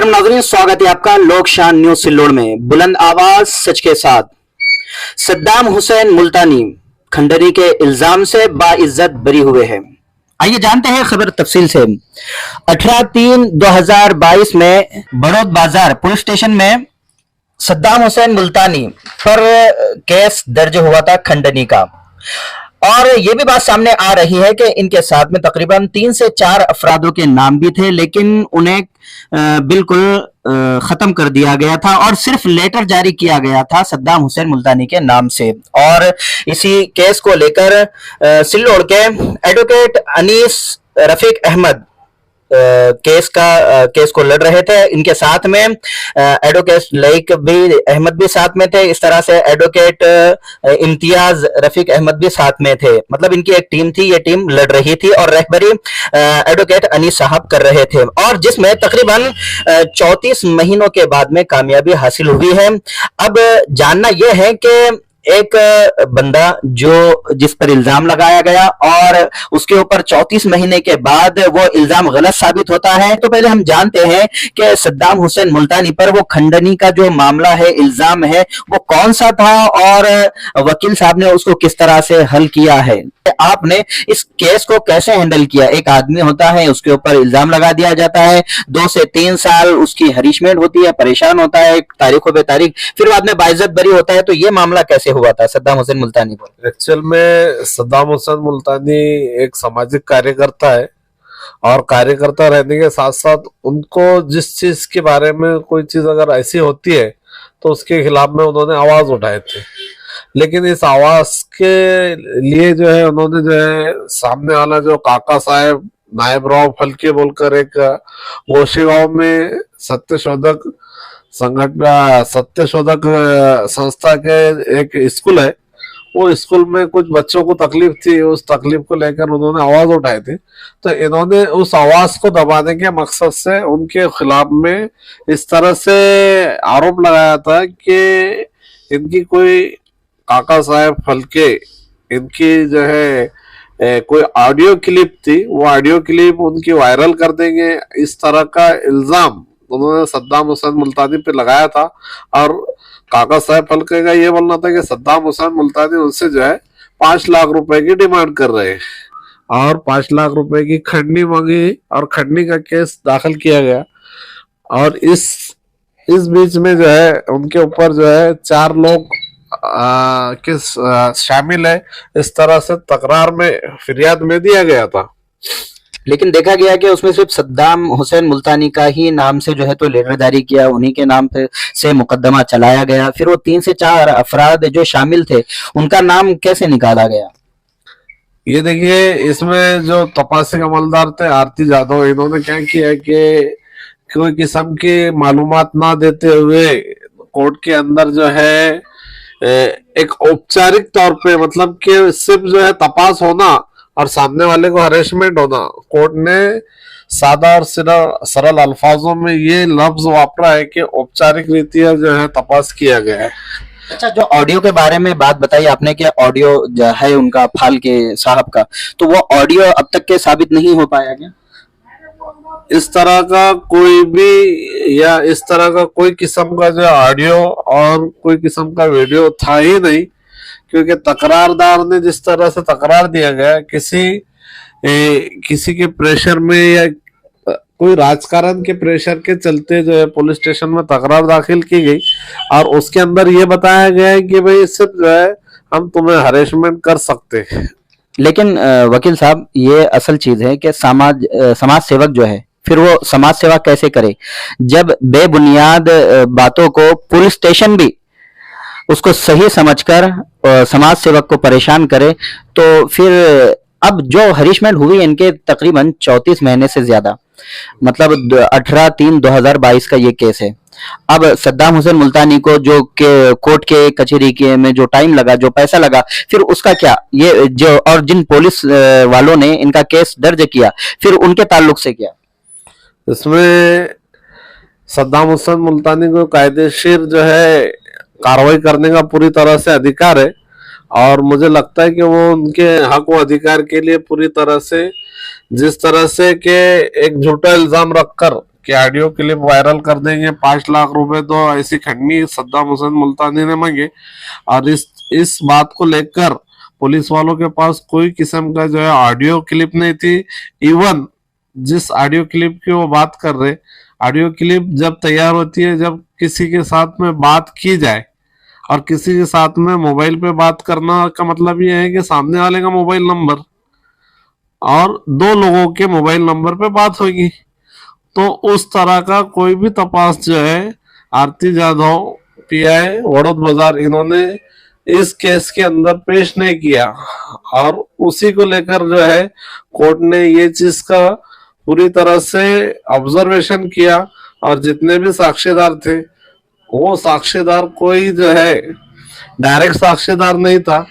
नाज़रीन, स्वागत है आपका लोकशान न्यूज सिल्लोड में। बुलंद आवाज सच के साथ। सद्दाम हुसैन मुल्तानी खंडनी के इल्जाम से बाइज्जत बरी हुए हैं। आइए जानते हैं खबर तफसील से। 18/3/2022 में बड़ौद बाजार पुलिस स्टेशन में सद्दाम हुसैन मुल्तानी पर केस दर्ज हुआ था खंडनी का, और ये भी बात सामने आ रही है कि इनके साथ में तकरीबन 3 से 4 अफरादों के नाम भी थे, लेकिन उन्हें बिल्कुल खत्म कर दिया गया था और सिर्फ लेटर जारी किया गया था सद्दाम हुसैन मुल्तानी के नाम से। और इसी केस को लेकर सिल्लोड के एडवोकेट अनीस रफीक अहमद केस को लड़ रहे थे। इनके साथ में एडवोकेट लईक भी अहमद भी साथ में थे। इस तरह से एडवोकेट इम्तियाज रफीक अहमद भी साथ में थे। मतलब इनकी एक टीम थी, ये टीम लड़ रही थी और रहबरी एडवोकेट अनीस साहब कर रहे थे, और जिसमें तकरीबन 34 महीनों के बाद में कामयाबी हासिल हुई है। अब जानना यह है कि एक बंदा जिस पर इल्जाम लगाया गया और उसके ऊपर 34 महीने के बाद वो इल्जाम गलत साबित होता है, तो पहले हम जानते हैं कि सद्दाम हुसैन मुल्तानी पर वो खंडनी का जो मामला है, इल्जाम है, वो कौन सा था और वकील साहब ने उसको किस तरह से हल किया है। आपने इस केस को कैसे हैंडल किया? एक आदमी होता है, उसके ऊपर इल्जाम लगा दिया जाता है, 2 से 3 साल उसकी हरीशमेंट होती है, परेशान होता है तारीखों पे तारीख, फिर बाद में बाइज्जत बरी होता है। तो ये मामला कैसे हुआ था सद्दाम हुसैन मुल्तानी पर? एक्चुअल में सद्दाम हुसैन मुल्तानी एक सामाजिक कार्यकर्ता है, और कार्यकर्ता रहने के साथ साथ उनको जिस चीज के बारे में कोई चीज अगर ऐसी होती है तो उसके खिलाफ में उन्होंने आवाज उठाए थे। लेकिन इस आवाज के लिए जो है उन्होंने जो है सामने वाला जो काका साहेब नायब राव फलके बोलकर एक गोशीगांव में सत्यशोधक संस्था के एक स्कूल है, वो स्कूल में कुछ बच्चों को तकलीफ थी, उस तकलीफ को लेकर उन्होंने आवाज उठाई थी। तो इन्होंने उस आवाज को दबाने के मकसद से उनके खिलाफ में इस तरह से आरोप लगाया था कि इनकी कोई काका साहेब फलके, इनकी जो है कोई ऑडियो क्लिप थी, वो ऑडियो क्लिप उनकी वायरल कर देंगे, इस तरह का इल्जाम उन्होंने सद्दाम हुसैन मुल्तानी पे लगाया था। और काका साहब फलके का ये बोलना था कि सद्दाम हुसैन मुल्तानी उनसे जो है 5 लाख रुपए की डिमांड कर रहे हैं, और 5 लाख रुपए की खंडनी मांगी और खंडनी का केस दाखिल किया गया। और इस बीच में जो है उनके ऊपर जो है 4 लोग शामिल है, इस तरह से तकरार में फिरियाद में दिया गया था। लेकिन देखा गया कि उसमें सिर्फ सद्दाम हुसैन मुल्तानी का ही नाम से जो है तो लेटर जारी किया, उन्हीं के नाम पे से मुकदमा चलाया गया। फिर वो 3 से 4 अफराद जो शामिल थे उनका नाम कैसे निकाला गया? ये देखिए, इसमें जो तपासी अमलदार थे आरती यादव, इन्होंने क्या किया कि कोई किस्म की मालूमात ना देते हुए कोर्ट के अंदर जो है एक औपचारिक तौर पे, मतलब कि सिर्फ जो है तपास होना और सामने वाले को हरेसमेंट होना, कोर्ट ने सादा और सरल अल्फाजों में ये लफ्ज वापरा है कि औपचारिक रीतियां जो है तपास किया गया है। अच्छा, जो ऑडियो के बारे में बात बताई आपने कि ऑडियो जो है उनका फालके साहब का, तो वो ऑडियो अब तक के साबित नहीं हो पाया क्या? इस तरह का कोई भी या इस तरह का कोई किस्म का जो ऑडियो और कोई किस्म का वीडियो था ही नहीं, क्योंकि तकरारदार ने जिस तरह से तकरार दिया गया, किसी के प्रेशर में या कोई राजकारण के प्रेशर के चलते जो है पुलिस स्टेशन में तकरार दाखिल की गई, और उसके अंदर ये बताया गया है कि भाई सिर्फ जो है हम तुम्हें हरेसमेंट कर सकते हैं। लेकिन वकील साहब, ये असल चीज है कि समाज सेवक जो है फिर वो समाज सेवा कैसे करे जब बेबुनियाद बातों को पुलिस स्टेशन भी उसको सही समझकर समाज सेवक को परेशान करे। तो फिर अब जो हरीशमेंट हुई इनके तकरीबन 34 महीने से ज्यादा, मतलब 18/3/2022 का ये केस है। अब सद्दाम हुसैन मुल्तानी को जो कोर्ट के कचहरी के में जो टाइम लगा, जो पैसा लगा, फिर उसका क्या? ये जो और जिन पुलिस वालों ने इनका केस दर्ज किया, फिर उनके ताल्लुक से क्या? इसमें सद्दाम हुसैन मुल्तानी को कायदेशीर जो है कार्रवाई करने का पूरी तरह से अधिकार है, और मुझे लगता है कि वो उनके हक व अधिकार के लिए पूरी तरह से, जिस तरह से कि एक झूठा इल्जाम रखकर कि ऑडियो क्लिप वायरल कर देंगे, 5 लाख रुपए तो ऐसी खंडनी सद्दाम हुसैन मुल्तानी ने मांगे। और इस बात को लेकर पुलिस वालों के पास कोई किस्म का जो है ऑडियो क्लिप नहीं थी। इवन जिस ऑडियो क्लिप की वो बात कर रहे, ऑडियो क्लिप जब तैयार होती है जब किसी के साथ में बात की जाए, और किसी के साथ में मोबाइल पे बात करना का मतलब ये है कि सामने वाले का मोबाइल नंबर और 2 लोगों के मोबाइल नंबर पे बात होगी। तो उस तरह का कोई भी तपास जो है आरती जाधव पीआई वड़ौद बाजार इन्होंने इस केस के अंदर पेश नहीं किया। और उसी को लेकर जो है कोर्ट ने ये चीज का पूरी तरह से ऑब्जर्वेशन किया, और जितने भी साक्षीदार थे वो साक्षीदार कोई जो है डायरेक्ट साक्षीदार नहीं था।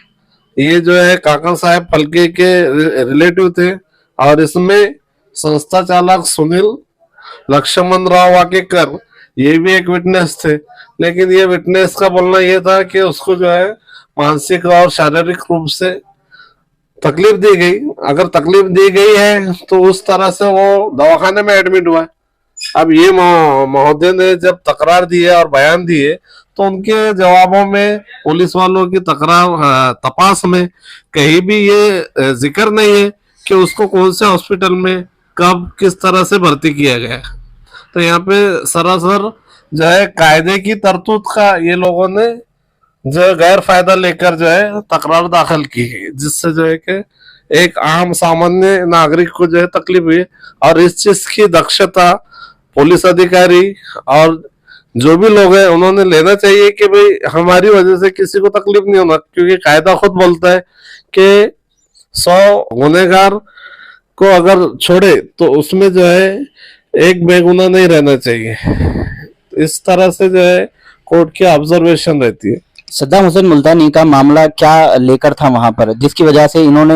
ये जो है काका साहब फलके के रिलेटिव थे, और इसमें संस्था चालक सुनील लक्ष्मण राव वाकेकर ये भी एक विटनेस थे। लेकिन ये विटनेस का बोलना ये था कि उसको जो है मानसिक और शारीरिक रूप से तकलीफ दी गई। अगर तकलीफ दी गई है तो उस तरह से वो दवाखाने में एडमिट हुआ है। अब ये महोदय ने जब तकरार दी है और बयान दिए तो उनके जवाबों में पुलिस वालों की तकरार तपास में कहीं भी ये जिक्र नहीं है कि उसको कौन से हॉस्पिटल में कब किस तरह से भर्ती किया गया। तो यहाँ पे सरासर जो है कायदे की तरतूत का ये लोगों ने जो है गैर फायदा लेकर जो है तकरार दाखिल की है, जिससे जो है कि एक आम सामान्य नागरिक को जो है तकलीफ हुई। और इस चीज की दक्षता पुलिस अधिकारी और जो भी लोग हैं उन्होंने लेना चाहिए कि भाई हमारी वजह से किसी को तकलीफ नहीं होना, क्योंकि कायदा खुद बोलता है कि 100 गुनहगार को अगर छोड़े तो उसमें जो है एक बेगुनाह नहीं रहना चाहिए। इस तरह से जो है कोर्ट की ऑब्जर्वेशन रहती है। सद्दाम हुसैन मुल्तानी का मामला क्या लेकर था वहां पर, जिसकी वजह से इन्होंने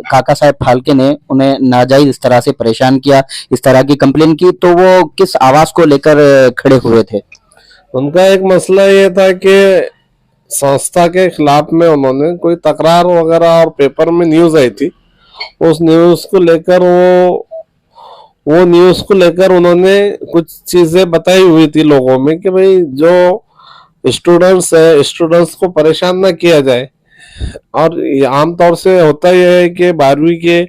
काका साहब फाल्के ने उन्हें नाजायज इस तरह से परेशान किया, इस तरह की कंप्लेन की, तो वो किस आवाज को लेकर खड़े हुए थे? उनका एक मसला ये था कि संस्था के खिलाफ में उन्होंने कोई तकरार वगैरह और पेपर में न्यूज आई थी, उस न्यूज को लेकर वो न्यूज को लेकर उन्होंने कुछ चीजें बताई हुई थी लोगों में कि भाई जो स्टूडेंट्स है स्टूडेंट्स को परेशान ना किया जाए। और आमतौर से होता यह है कि 12वीं के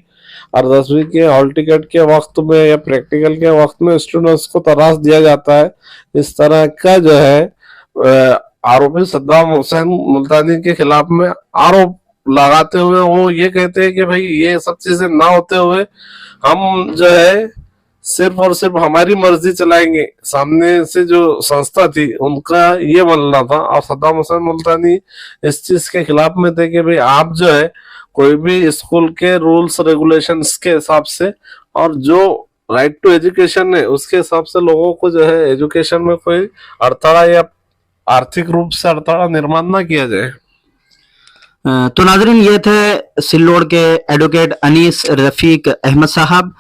और 10वीं के हॉल टिकट के वक्त में या प्रैक्टिकल के वक्त में स्टूडेंट्स को तराश दिया जाता है। इस तरह का जो है आरोपी सद्दाम हुसैन मुल्तानी के खिलाफ में आरोप लगाते हुए वो ये कहते हैं कि भाई ये सब चीजें ना होते हुए हम जो है सिर्फ और सिर्फ हमारी मर्जी चलाएंगे। सामने से जो संस्था थी उनका ये मानना था, और सद्दाम हुसैन मुल्तानी इस चीज के खिलाफ में थे कि भाई आप जो है कोई भी स्कूल के रूल्स रेगुलेशंस के हिसाब से और जो राइट टू एजुकेशन है उसके हिसाब से लोगों को जो है एजुकेशन में कोई अड़थड़ा या आर्थिक रूप से अड़थड़ा निर्माण ना किया जाए। तो नाजरीन, ये थे सिल्लोड़ के एडवोकेट अनीस रफीक अहमद साहब।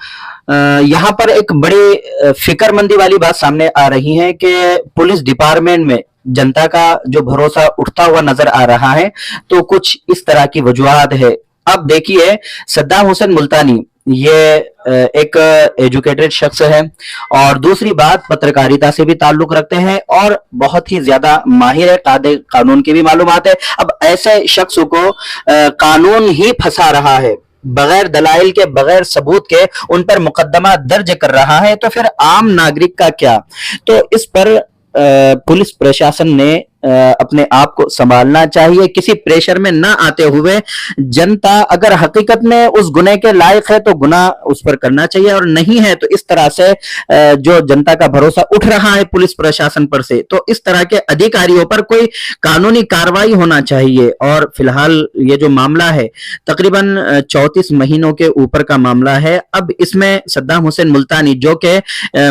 यहाँ पर एक बड़ी फिक्रमंदी वाली बात सामने आ रही है कि पुलिस डिपार्टमेंट में जनता का जो भरोसा उठता हुआ नजर आ रहा है, तो कुछ इस तरह की वजूहात है। अब देखिए, सद्दाम हुसैन मुल्तानी ये एक एजुकेटेड शख्स है, और दूसरी बात पत्रकारिता से भी ताल्लुक रखते हैं और बहुत ही ज्यादा माहिर है, कानून की भी मालूमात है। अब ऐसे शख्स को कानून ही फंसा रहा है, बगैर दलाइल के, बगैर सबूत के उन पर मुकदमा दर्ज कर रहा है, तो फिर आम नागरिक का क्या? तो इस पर पुलिस प्रशासन ने अपने आप को संभालना चाहिए, किसी प्रेशर में ना आते हुए। जनता अगर हकीकत में उस गुनाह के लायक है तो गुनाह उस पर करना चाहिए, और नहीं है तो इस तरह से जो जनता का भरोसा उठ रहा है पुलिस प्रशासन पर से, तो इस तरह के अधिकारियों पर कोई कानूनी कार्रवाई होना चाहिए। और फिलहाल ये जो मामला है तकरीबन 34 महीनों के ऊपर का मामला है। अब इसमें सद्दाम हुसैन मुल्तानी जो कि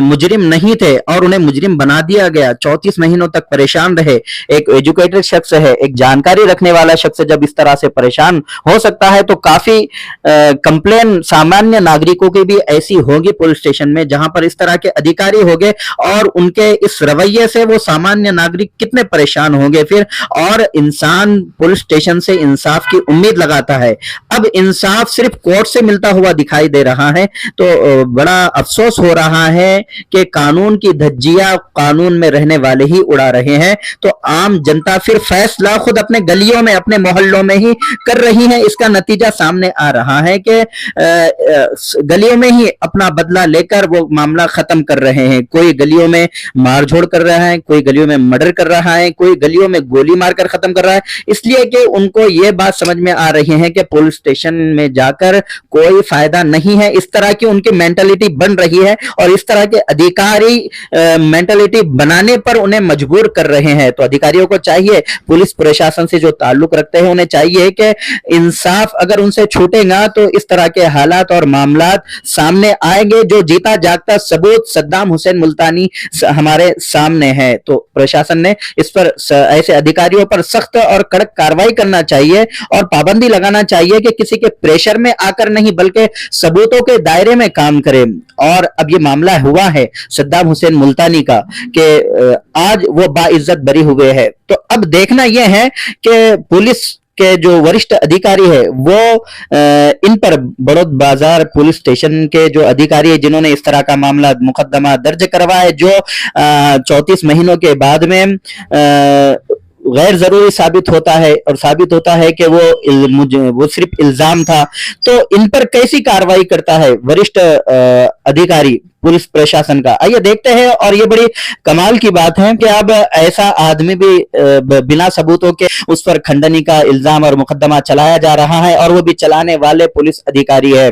मुजरिम नहीं थे और उन्हें मुजरिम बना दिया गया, 34 महीनों तक परेशान रहे, एक एजुकेटेड शख्स है, एक जानकारी रखने वाला शख्स जब इस तरह से परेशान हो सकता है तो काफी कंप्लेन सामान्य नागरिकों की भी ऐसी होगी पुलिस स्टेशन में, जहां पर इस तरह के अधिकारी होंगे और उनके इस रवैये से वो सामान्य नागरिक कितने परेशान होंगे फिर। और इंसान पुलिस स्टेशन से इंसाफ की उम्मीद लगाता है, अब इंसाफ सिर्फ कोर्ट से मिलता हुआ दिखाई दे रहा है, तो बड़ा अफसोस हो रहा है कि कानून की धज्जियां कानून में रहने वाले ही उड़ा रहे हैं। तो आम जनता फिर फैसला खुद अपने गलियों में, अपने मोहल्लों में ही कर रही है। इसका नतीजा सामने आ रहा है कि गलियों में ही अपना बदला लेकर वो मामला खत्म कर रहे हैं। कोई गलियों में मारझोड़ कर रहा है, कोई गलियों में मर्डर कर रहा है, कोई गलियों में गोली मारकर खत्म कर रहा है, इसलिए कि उनको ये बात समझ में आ रही है कि पुलिस स्टेशन में जाकर कोई फायदा नहीं है। इस तरह की उनकी मेंटालिटी बन रही है और इस तरह के अधिकारी मेंटालिटी बनाने पर उन्हें मजबूर कर रहे हैं। तो अधिकारियों को चाहिए, पुलिस प्रशासन से जो ताल्लुक रखते हैं उन्हें चाहिए कि इंसाफ अगर उनसे छूटेगा तो इस तरह के हालात और मामलात सामने आएंगे। जो जीता जागता सबूत सद्दाम हुसैन मुल्तानी हमारे सामने है, तो प्रशासन ने इस पर ऐसे अधिकारियों पर सख्त और कड़क कार्रवाई करना चाहिए और पाबंदी लगाना चाहिए कि किसी के प्रेशर में आकर नहीं बल्कि सबूतों के दायरे में काम करे। और अब ये मामला हुआ है सद्दाम हुसैन मुल्तानी का कि आज वो बाइज्जत बरी हुए हैं। तो अब देखना यह है कि पुलिस के जो वरिष्ठ अधिकारी है वो इन पर बड़ौद बाजार पुलिस स्टेशन के जो अधिकारी है जिन्होंने इस तरह का मामला मुकदमा दर्ज करवाया, जो 34 महीनों के बाद में गैर जरूरी साबित होता है और साबित होता है कि वो सिर्फ इल्जाम था, तो इन पर कैसी कार्रवाई करता है वरिष्ठ अधिकारी पुलिस प्रशासन का, आइए देखते हैं। और ये बड़ी कमाल की बात है कि अब ऐसा आदमी भी बिना सबूतों के उस पर खंडनी का इल्जाम और मुकदमा चलाया जा रहा है और वो भी चलाने वाले पुलिस अधिकारी है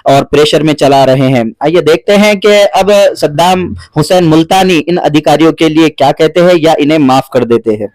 और प्रेशर में चला रहे हैं। आइए देखते हैं कि अब सद्दाम हुसैन मुल्तानी इन अधिकारियों के लिए क्या कहते हैं या इन्हें माफ कर देते हैं।